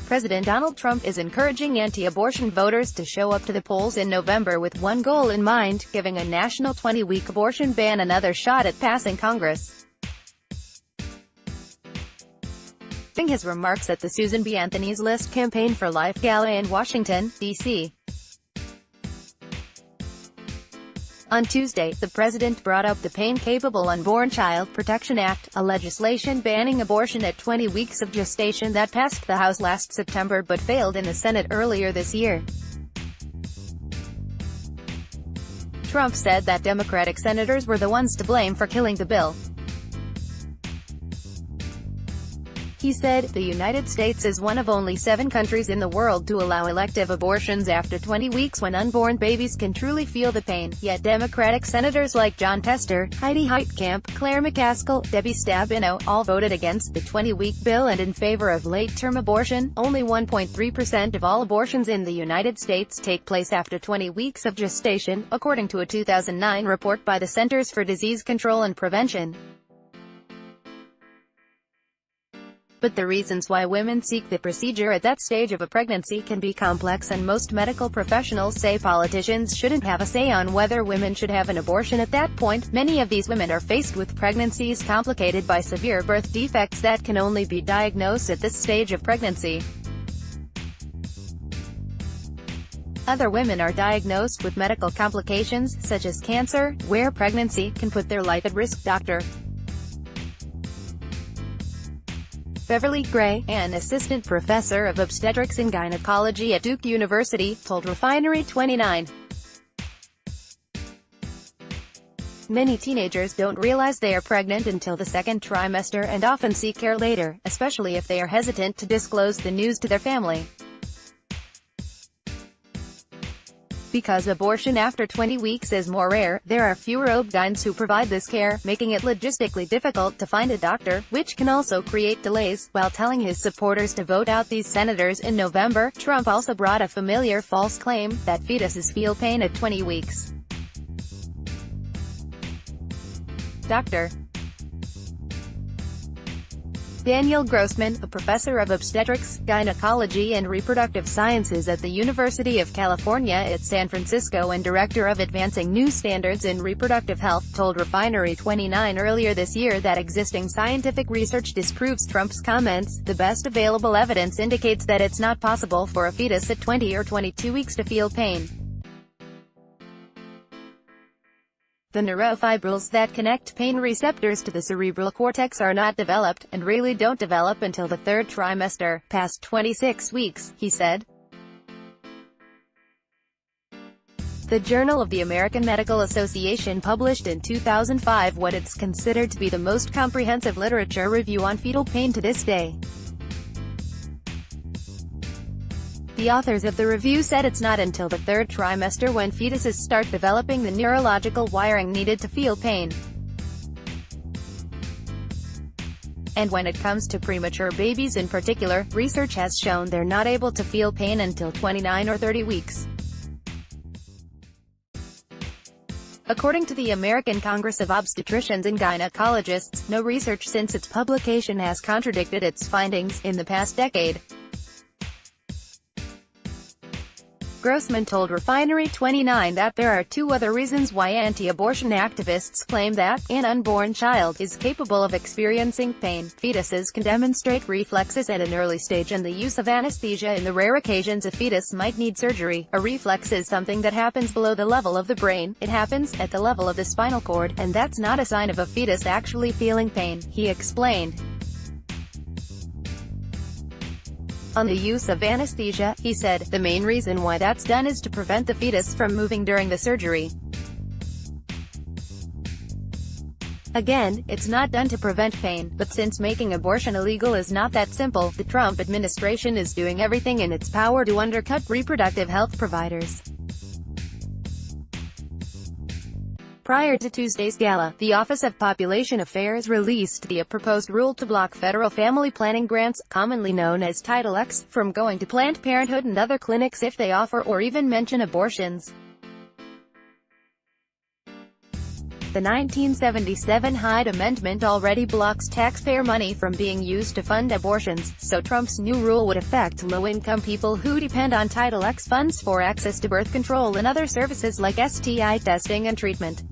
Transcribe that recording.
President Donald Trump is encouraging anti-abortion voters to show up to the polls in November with one goal in mind: giving a national 20-week abortion ban another shot at passing Congress. During his remarks at the Susan B. Anthony's List campaign for Life Gala in Washington, D.C. on Tuesday, the president brought up the Pain-Capable Unborn Child Protection Act, a legislation banning abortion at 20 weeks of gestation that passed the House last September but failed in the Senate earlier this year. Trump said that Democratic senators were the ones to blame for killing the bill. He said, "The United States is one of only 7 countries in the world to allow elective abortions after 20 weeks when unborn babies can truly feel the pain, yet Democratic senators like Jon Tester, Heidi Heitkamp, Claire McCaskill, Debbie Stabenow, all voted against the 20-week bill and in favor of late-term abortion." Only 1.3% of all abortions in the United States take place after 20 weeks of gestation, according to a 2009 report by the Centers for Disease Control and Prevention. But the reasons why women seek the procedure at that stage of a pregnancy can be complex, and most medical professionals say politicians shouldn't have a say on whether women should have an abortion at that point. Many of these women are faced with pregnancies complicated by severe birth defects that can only be diagnosed at this stage of pregnancy. Other women are diagnosed with medical complications, such as cancer, where pregnancy can put their life at risk. Dr. Beverly Gray, an assistant professor of obstetrics and gynecology at Duke University, told Refinery29. Many teenagers don't realize they are pregnant until the second trimester and often seek care later, especially if they are hesitant to disclose the news to their family. Because abortion after 20 weeks is more rare, there are fewer OB-GYNs who provide this care, making it logistically difficult to find a doctor, which can also create delays. While telling his supporters to vote out these senators in November, Trump also brought a familiar false claim, that fetuses feel pain at 20 weeks. Dr. Daniel Grossman, a professor of obstetrics, gynecology and reproductive sciences at the University of California at San Francisco and director of Advancing New Standards in Reproductive Health, told Refinery29 earlier this year that existing scientific research disproves Trump's comments. "The best available evidence indicates that it's not possible for a fetus at 20 or 22 weeks to feel pain. The neurofibrils that connect pain receptors to the cerebral cortex are not developed, and really don't develop until the 3rd trimester, past 26 weeks, he said. The Journal of the American Medical Association published in 2005 what it's considered to be the most comprehensive literature review on fetal pain to this day. The authors of the review said it's not until the 3rd trimester when fetuses start developing the neurological wiring needed to feel pain. And when it comes to premature babies in particular, research has shown they're not able to feel pain until 29 or 30 weeks. According to the American Congress of Obstetricians and Gynecologists, no research since its publication has contradicted its findings in the past decade. Grossman told Refinery29 that there are 2 other reasons why anti-abortion activists claim that an unborn child is capable of experiencing pain. Fetuses can demonstrate reflexes at an early stage, and the use of anesthesia in the rare occasions a fetus might need surgery. A reflex is something that happens below the level of the brain. It happens at the level of the spinal cord, and that's not a sign of a fetus actually feeling pain, he explained. On the use of anesthesia, he said, "The main reason why that's done is to prevent the fetus from moving during the surgery. Again, it's not done to prevent pain, but since making abortion illegal is not that simple, the Trump administration is doing everything in its power to undercut reproductive health providers." Prior to Tuesday's gala, the Office of Population Affairs released the proposed rule to block federal family planning grants, commonly known as Title X, from going to Planned Parenthood and other clinics if they offer or even mention abortions. The 1977 Hyde Amendment already blocks taxpayer money from being used to fund abortions, so Trump's new rule would affect low-income people who depend on Title X funds for access to birth control and other services like STI testing and treatment.